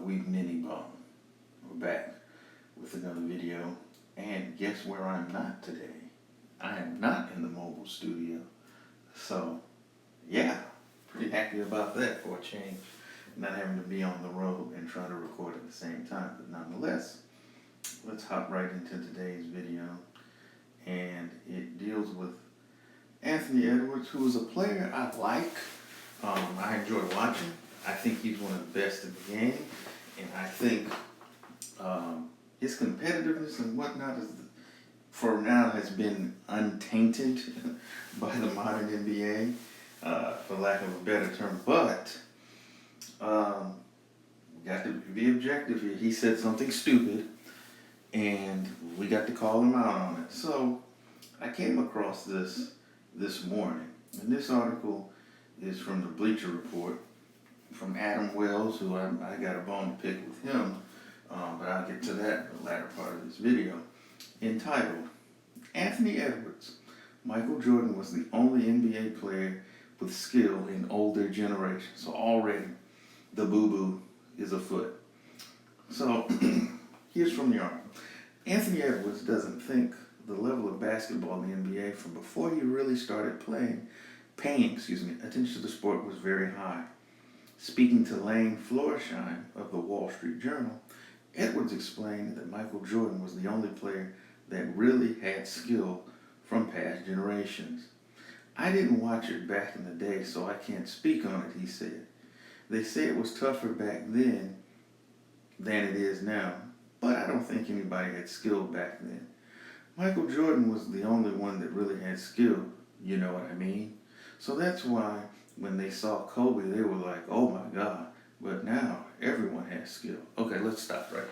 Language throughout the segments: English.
Week Mini Bum. We're back with another video, and guess where I'm not today? I am not in the mobile studio. So, yeah, pretty happy about that for a change. Not having to be on the road and try to record at the same time, but nonetheless, let's hop right into today's video, and it deals with Anthony Edwards, who is a player I like. I enjoy watching. I think he's one of the best in the game, and I think his competitiveness and whatnot for now has been untainted by the modern NBA, for lack of a better term. But we got to be objective here. He said something stupid, and we got to call him out on it. So I came across this morning, and this article is from the Bleacher Report, from Adam Wells, who I got a bone to pick with him, but I'll get to that in the latter part of this video, entitled, Anthony Edwards, Michael Jordan was the only NBA player with skill in older generations. So already the boo-boo is afoot. So here's from the article. Anthony Edwards doesn't think the level of basketball in the NBA from before he really started paying attention to the sport was very high. Speaking to Lane Florsheim of the Wall Street Journal, Edwards explained that Michael Jordan was the only player that really had skill from past generations. I didn't watch it back in the day, so I can't speak on it, he said. They say it was tougher back then than it is now, but I don't think anybody had skill back then. Michael Jordan was the only one that really had skill, you know what I mean? So that's why when they saw Kobe, they were like, oh my God. But now everyone has skill. Okay, let's stop right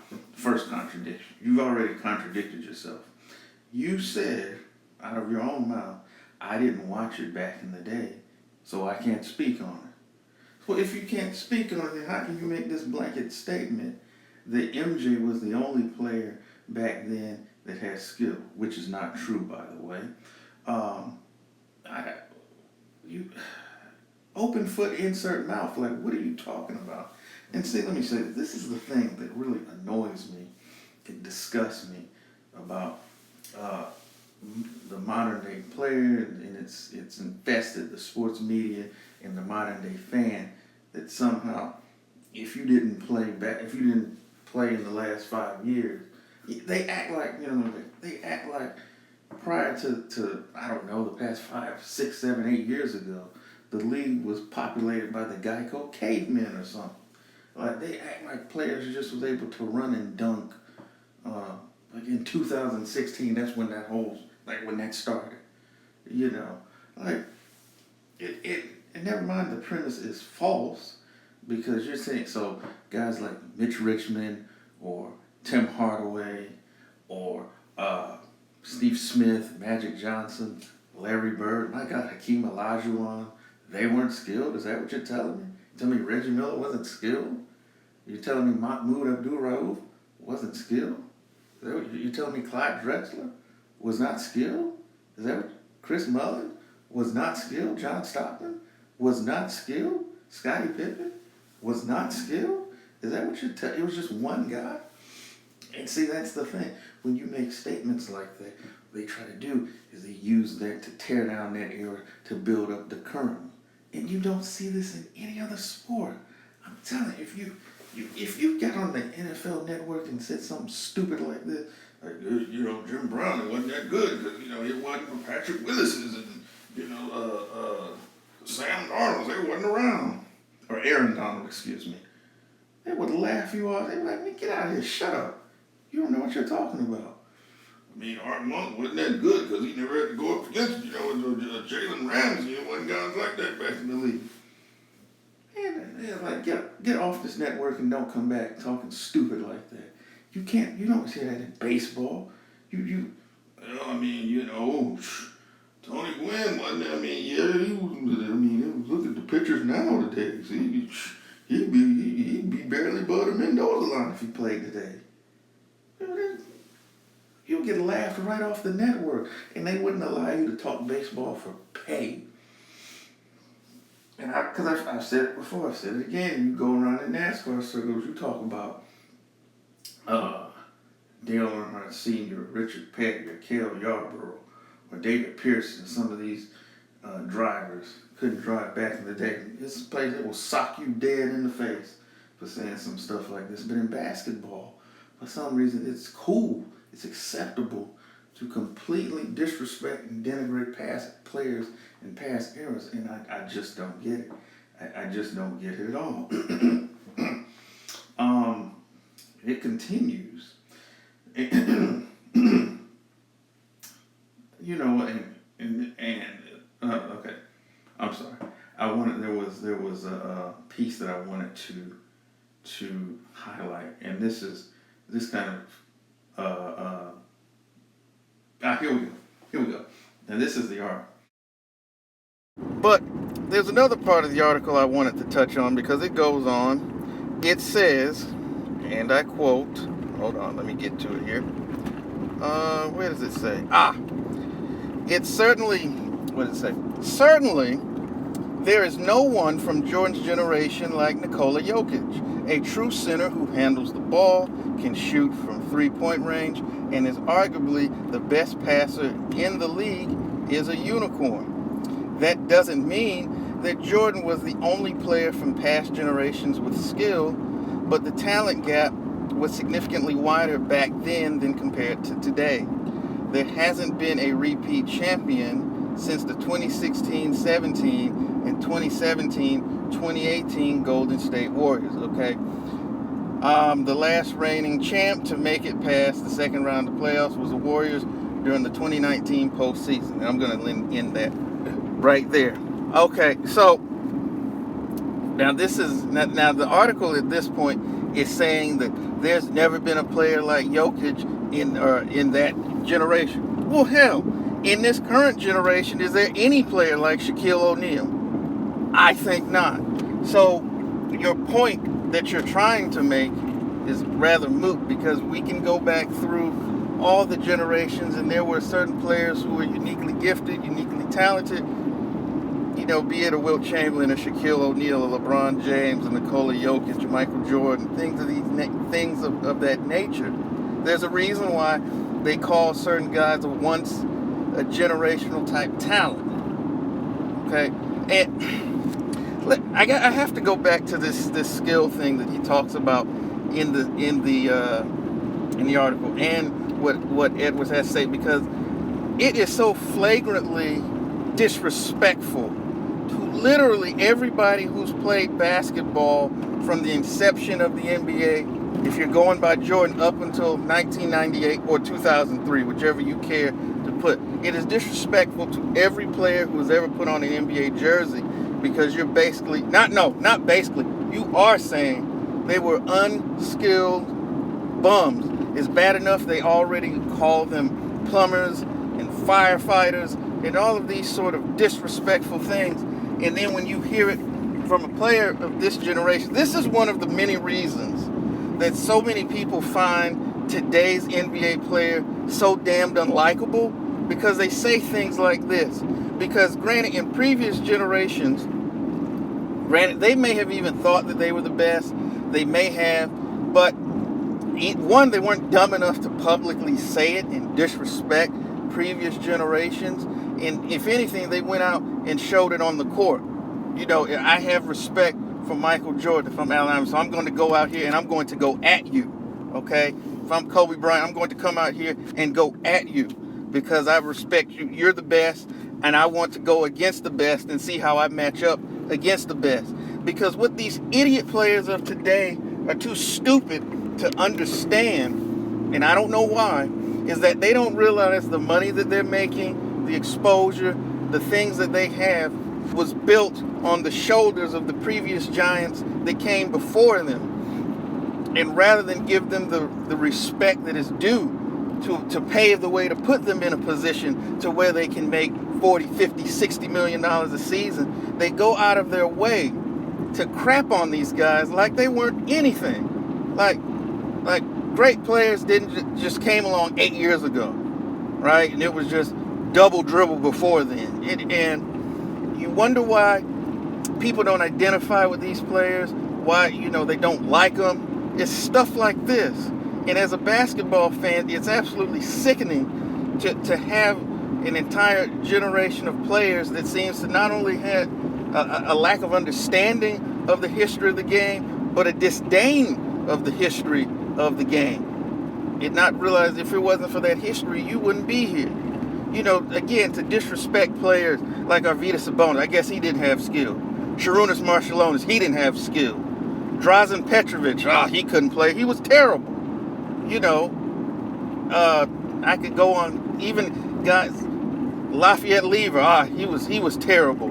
here. First contradiction. You've already contradicted yourself. You said out of your own mouth, I didn't watch it back in the day, so I can't speak on it. Well, if you can't speak on it, then how can you make this blanket statement that MJ was the only player back then that has skill, which is not true, by the way. Open foot, insert mouth. Like, what are you talking about? And see, let me say this is the thing that really annoys me, it disgusts me about the modern day player, and it's infested the sports media and the modern day fan, that somehow if you didn't play in the last 5 years, they act like, they act like prior to I don't know, the past 5, 6, 7, 8 years ago, the league was populated by the Geico cavemen or something. Like, they act like players just was able to run and dunk. Like in 2016, that's when when that started. And never mind, the premise is false, because you're saying, so guys like Mitch Richmond or Tim Hardaway or Steve Smith, Magic Johnson, Larry Bird, my God, Hakeem Olajuwon, they weren't skilled? Is that what you're telling me? You telling me Reggie Miller wasn't skilled? You're telling me Mahmoud Abdul-Rauf wasn't skilled? Is that what you're telling me Clyde Drexler was not skilled? Is that what Chris Mullin was not skilled? John Stockton was not skilled? Scottie Pippen was not skilled? Is that what you're telling? It was just one guy? And see, that's the thing. When you make statements like that, what they try to do is they use that to tear down that era to build up the current. And you don't see this in any other sport. I'm telling you, if you got on the NFL Network and said something stupid like this, like, Jim Brown, it wasn't that good because, it wasn't for Patrick Willis's and, Sam Darnold, they wasn't around. Or Aaron Donald, excuse me. They would laugh you off. They'd be like, man, get out of here, shut up. You don't know what you're talking about. I mean, Art Monk wasn't that good because he never had to go up against, Jalen Ramsey and one guys like that back in the league. And they're like, get off this network and don't come back talking stupid like that. You don't say that in baseball. Tony Gwynn wasn't, look at the pitchers nowadays. He'd be barely above the Mendoza line if he played today. You'll get laughed right off the network, and they wouldn't allow you to talk baseball for pay. And because I've said it before, I've said it again. You go around in NASCAR circles, you talk about uh, Dale Earnhardt Sr., Richard Petty, or Cale Yarborough, or David Pearson. Some of these drivers couldn't drive back in the day. It's a place that will sock you dead in the face for saying some stuff like this. But in basketball, for some reason, it's cool, it's acceptable to completely disrespect and denigrate past players and past eras, and I just don't get it. I just don't get it at all. It continues. You know, okay. I'm sorry. There was a piece that I wanted to highlight, and this kind of here we go. Now this is the article. But there's another part of the article I wanted to touch on because it goes on. It says, and I quote, hold on, let me get to it here. Where does it say? It's certainly, what does it say? Certainly, there is no one from Jordan's generation like Nikola Jokic, a true center who handles the ball, can shoot from three-point range, and is arguably the best passer in the league, is a unicorn. That doesn't mean that Jordan was the only player from past generations with skill, but the talent gap was significantly wider back then than compared to today. There hasn't been a repeat champion since the 2016-17 and 2017-2018 Golden State Warriors, okay? The last reigning champ to make it past the second round of playoffs was the Warriors during the 2019 postseason. And I'm going to end that right there. Okay, so now the article at this point is saying that there's never been a player like Jokic in that generation. Well, hell, in this current generation, is there any player like Shaquille O'Neal? I think not. So your point that you're trying to make is rather moot because we can go back through all the generations and there were certain players who were uniquely gifted, uniquely talented, you know, be it a Wilt Chamberlain, a Shaquille O'Neal, a LeBron James, a Nikola Jokic, a Michael Jordan, things of that nature. There's a reason why they call certain guys once a generational type talent. Okay, and I have to go back to this skill thing that he talks about in the article and what Edwards has to say, because it is so flagrantly disrespectful to literally everybody who's played basketball from the inception of the NBA, if you're going by Jordan, up until 1998 or 2003, whichever you care to put. It is disrespectful to every player who has ever put on an NBA jersey, because you're basically, not basically, you are saying they were unskilled bums. It's bad enough they already call them plumbers and firefighters and all of these sort of disrespectful things. And then when you hear it from a player of this generation, this is one of the many reasons that so many people find today's NBA player so damned unlikable, because they say things like this. Because granted, in previous generations, they may have even thought that they were the best. They may have, but one, they weren't dumb enough to publicly say it and disrespect previous generations. And if anything, they went out and showed it on the court. You know, I have respect for Michael Jordan from Alabama, so I'm going to go out here and I'm going to go at you, okay? If I'm Kobe Bryant, I'm going to come out here and go at you because I respect you. You're the best, and I want to go against the best and see how I match up against the best. Because what these idiot players of today are too stupid to understand, and I don't know why, is that they don't realize the money that they're making, the exposure, the things that they have was built on the shoulders of the previous giants that came before them. And rather than give them the respect that is due to pave the way to put them in a position to where they can make 40, 50, 60 million dollars a season, they go out of their way to crap on these guys like they weren't anything. Like great players didn't just came along 8 years ago, right? And it was just double dribble before then. And you wonder why people don't identify with these players, why, they don't like them. It's stuff like this. And as a basketball fan, it's absolutely sickening to have an entire generation of players that seems to not only have a lack of understanding of the history of the game, but a disdain of the history of the game. And not realize if it wasn't for that history, you wouldn't be here. Again, to disrespect players like Arvydas Sabonis, I guess he didn't have skill. Sharunas Marciulionis, he didn't have skill. Drazen Petrovic, he couldn't play. He was terrible. I could go on. Even guys, Lafayette Lever, he was terrible.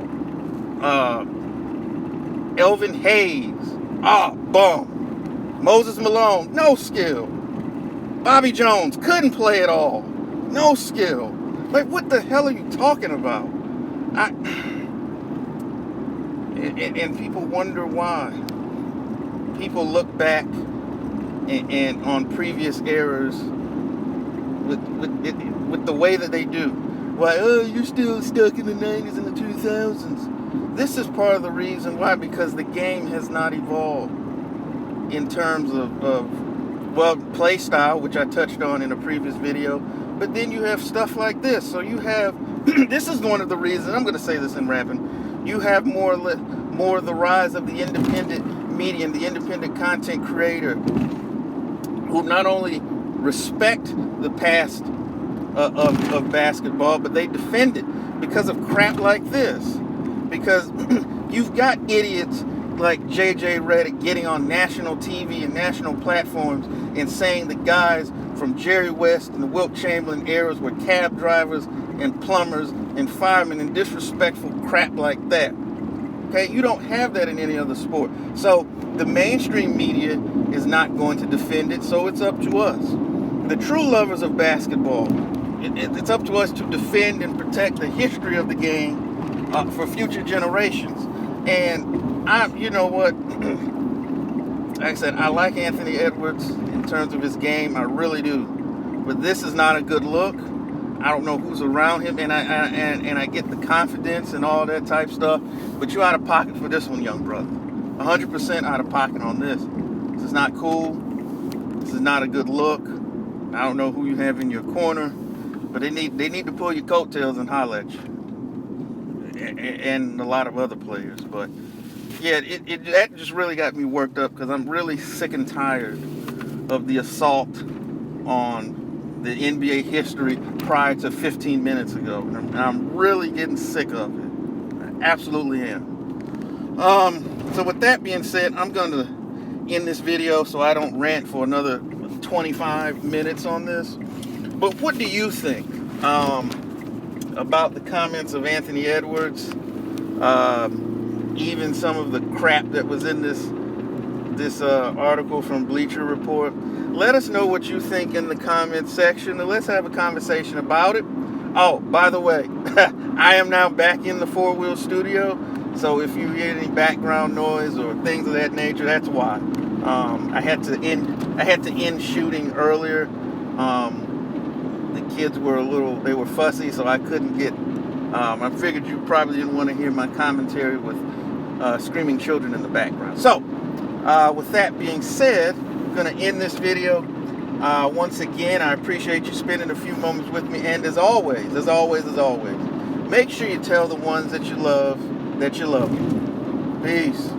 Elvin Hayes, bum. Moses Malone, no skill. Bobby Jones couldn't play at all, no skill. Like, what the hell are you talking about? And people wonder why. People look back and on previous eras with the way that they do. Why, you're still stuck in the 90s and the 2000s. This is part of the reason why, because the game has not evolved in terms of play style, which I touched on in a previous video. But then you have stuff like this. So you have, this is one of the reasons, I'm going to say this in rapping, you have more of the rise of the independent media and the independent content creator who not only respect the past of basketball, but they defend it because of crap like this. Because you've got idiots like JJ Redick getting on national TV and national platforms and saying the guys from Jerry West and the Wilt Chamberlain eras were cab drivers and plumbers and firemen and disrespectful crap like that. Okay, you don't have that in any other sport. So the mainstream media is not going to defend it, so it's up to us. The true lovers of basketball, it's up to us to defend and protect the history of the game for future generations. And you know what? Like I said, I like Anthony Edwards in terms of his game. I really do. But this is not a good look. I don't know who's around him, and I get the confidence and all that type stuff. But you're out of pocket for this one, young brother. 100% out of pocket on this. This is not cool. This is not a good look. I don't know who you have in your corner, but they need to pull your coattails and holler at you, and a lot of other players. But yeah, that just really got me worked up because I'm really sick and tired of the assault on the NBA history prior to 15 minutes ago. And I'm really getting sick of it. I absolutely am. So with that being said, I'm going to end this video so I don't rant for another 25 minutes on this. But what do you think about the comments of Anthony Edwards? Even some of the crap that was in this article from Bleacher Report. Let us know what you think in the comments section, and let's have a conversation about it. Oh, by the way, I am now back in the 4-wheel studio, so if you hear any background noise or things of that nature, that's why. I had to end shooting earlier. The kids were they were fussy, so I couldn't get. I figured you probably didn't want to hear my commentary with screaming children in the background. So, with that being said, I'm going to end this video. Once again, I appreciate you spending a few moments with me. And as always, make sure you tell the ones that you love them. Peace.